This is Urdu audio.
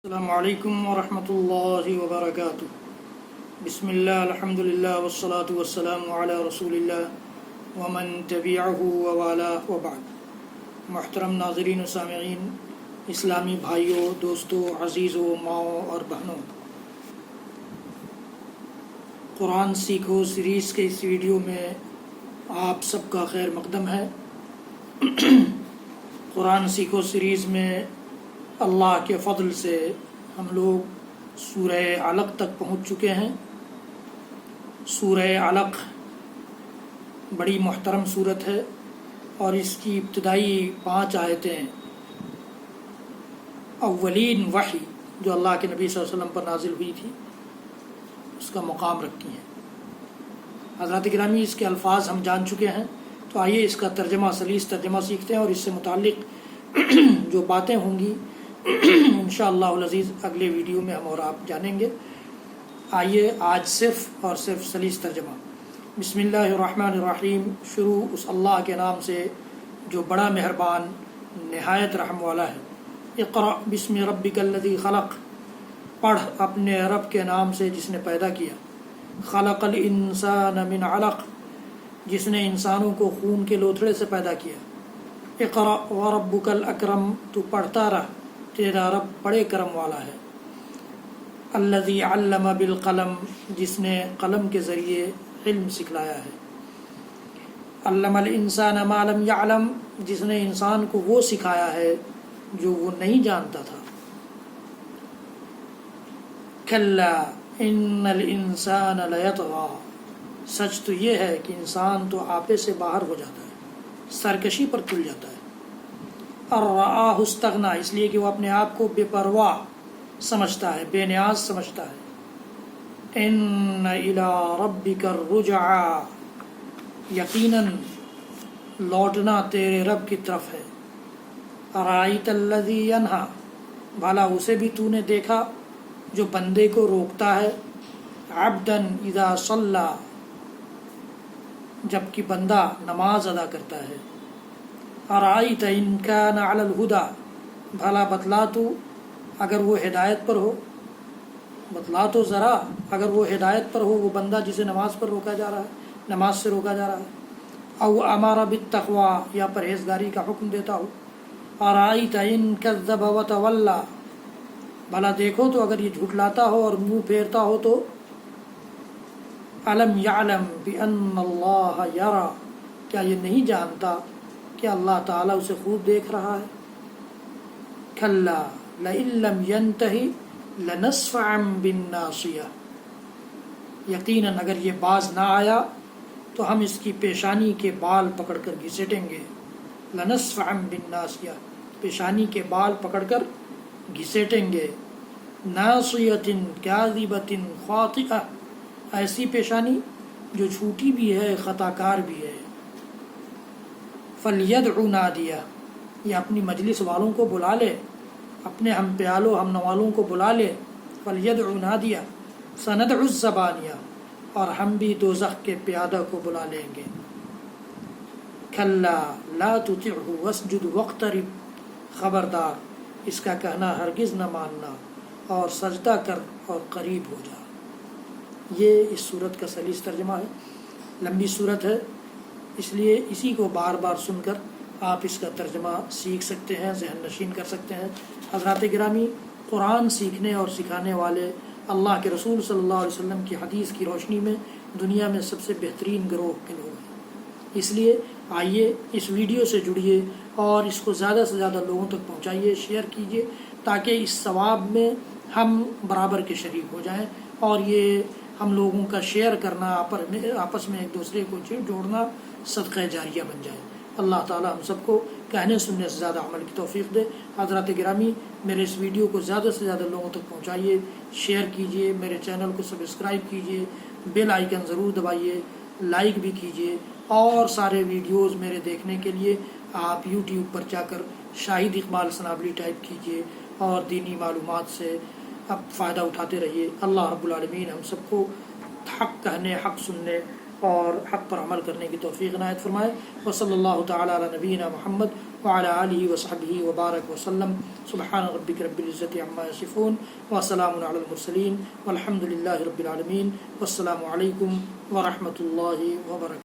السلام علیکم ورحمۃ اللہ وبرکاتہ۔ بسم اللہ الحمد للہ والصلاة والسلام علی رسول اللہ ومن تبعہ ووالاہ وبعد۔ محترم ناظرین و سامعین، اسلامی بھائیوں، دوستوں، عزیزوں، ماؤں اور بہنوں، قرآن سیکھو سیریز کے اس ویڈیو میں آپ سب کا خیر مقدم ہے۔ قرآن سیکھو سیریز میں اللہ کے فضل سے ہم لوگ سورہ علق تک پہنچ چکے ہیں۔ سورہ علق بڑی محترم سورت ہے اور اس کی ابتدائی 5 آیتیں اولین وحی جو اللہ کے نبی صلی اللہ علیہ وسلم پر نازل ہوئی تھی اس کا مقام رکھتی ہیں۔ حضرات گرامی، اس کے الفاظ ہم جان چکے ہیں، تو آئیے اس کا ترجمہ، سلیس ترجمہ سیکھتے ہیں اور اس سے متعلق جو باتیں ہوں گی انشاءاللہ العزیز اگلے ویڈیو میں ہم اور آپ جانیں گے۔ آئیے آج صرف اور صرف سلیس ترجمہ۔ بسم اللہ الرحمن الرحیم، شروع اس اللہ کے نام سے جو بڑا مہربان نہایت رحم والا ہے۔ اقرأ بسم ربک الذی خلق، پڑھ اپنے رب کے نام سے جس نے پیدا کیا۔ خلق الانسان من علق، جس نے انسانوں کو خون کے لوتھڑے سے پیدا کیا۔ اقرأ وربک الاکرم، تو پڑھتا رہ، تیرا رب بڑے کرم والا ہے۔ الذی علم بالقلم، جس نے قلم کے ذریعے علم سکھلایا ہے۔ علم الانسان ما لم یعلم، جس نے انسان کو وہ سکھایا ہے جو وہ نہیں جانتا تھا۔ کلا ان الانسان لیطغی، سچ تو یہ ہے کہ انسان تو آپے سے باہر ہو جاتا ہے، سرکشی پر تل جاتا ہے۔ الرآہ استغنی، اس لیے کہ وہ اپنے آپ کو بے پرواہ سمجھتا ہے، بے نیاز سمجھتا ہے۔ ان الی ربک الرجعی، یقیناً لوٹنا تیرے رب کی طرف ہے۔ ارأیت الذی ینہی، بھلا اسے بھی تو نے دیکھا جو بندے کو روکتا ہے۔ عبدا اذا صلی، جبکہ بندہ نماز ادا کرتا ہے۔ ارأیت ان کان علی الہدی، بھلا بتلا تو اگر وہ ہدایت پر ہو، بتلا تو ذرا اگر وہ ہدایت پر ہو، وہ بندہ جسے نماز پر روکا جا رہا ہے، نماز سے روکا جا رہا ہے۔ او امر بالتقوی، یا پرہیزگاری کا حکم دیتا ہو۔ ارأیت ان کذب وتولی، بھلا دیکھو تو اگر یہ جھٹلاتا ہو اور منہ پھیرتا ہو تو۔ الم یعلم بان اللہ یری، کیا یہ نہیں جانتا کہ اللہ تعالیٰ اسے خوب دیکھ رہا ہے۔ کلا لئن لم ینتہی لنصفعا بالناصیہ، یقیناً اگر یہ باز نہ آیا تو ہم اس کی پیشانی کے بال پکڑ کر گھسیٹیں گے۔ لنصفعا بالناصیہ، پیشانی کے بال پکڑ کر گھسیٹیں گے۔ ناصیۃ کاذبۃ خاطئہ، ایسی پیشانی جو جھوٹی بھی ہے، خطا کار بھی ہے۔ فلیدع نادیہ، یہ اپنی مجلس والوں کو بلا لے، اپنے ہم پیالوں ہم نوالوں کو بلا لے۔ فلیدع نادیہ سندع الزبانیہ، اور ہم بھی دوزخ کے پیادہ کو بلا لیں گے۔ کلا لا تطعہ واسجد واقترب، خبردار اس کا کہنا ہرگز نہ ماننا اور سجدہ کر اور قریب ہو جا۔ یہ اس صورت کا سلیس ترجمہ ہے۔ لمبی صورت ہے، اس لیے اسی کو بار بار سن کر آپ اس کا ترجمہ سیکھ سکتے ہیں، ذہن نشین کر سکتے ہیں۔ حضرات گرامی، قرآن سیکھنے اور سکھانے والے اللہ کے رسول صلی اللہ علیہ وسلم کی حدیث کی روشنی میں دنیا میں سب سے بہترین گروہ کے لوگ ہیں۔ اس لیے آئیے اس ویڈیو سے جڑیے اور اس کو زیادہ سے زیادہ لوگوں تک پہنچائیے، شیئر کیجیے، تاکہ اس ثواب میں ہم برابر کے شریک ہو جائیں، اور یہ ہم لوگوں کا شیئر کرنا، آپس میں ایک دوسرے کو جوڑنا صدقہ جاریہ بن جائے۔ اللہ تعالی ہم سب کو کہنے سننے سے زیادہ عمل کی توفیق دے۔ حضرات گرامی، میرے اس ویڈیو کو زیادہ سے زیادہ لوگوں تک پہنچائیے، شیئر کیجیے، میرے چینل کو سبسکرائب کیجیے، بیل آئیکن ضرور دبائیے، لائک بھی کیجیے، اور سارے ویڈیوز میرے دیکھنے کے لیے آپ یوٹیوب پر جا کر شاہد اقبال سنابلی ٹائپ کیجیے اور دینی معلومات سے اب فائدہ اٹھاتے رہیے۔ اللہ رب العالمین ہم سب کو حق کہنے، حق سننے اور حق پر عمل کرنے کی توفیق عنایت فرمائے۔ وصلی اللہ تعالی علی نبینا محمد وعلى آله وصحبه وبارك وسلم. سبحان ربك رب العزة عما يصفون وسلام على المرسلين والحمد لله رب العالمين والسلام عليكم ورحمة الله وبركاته.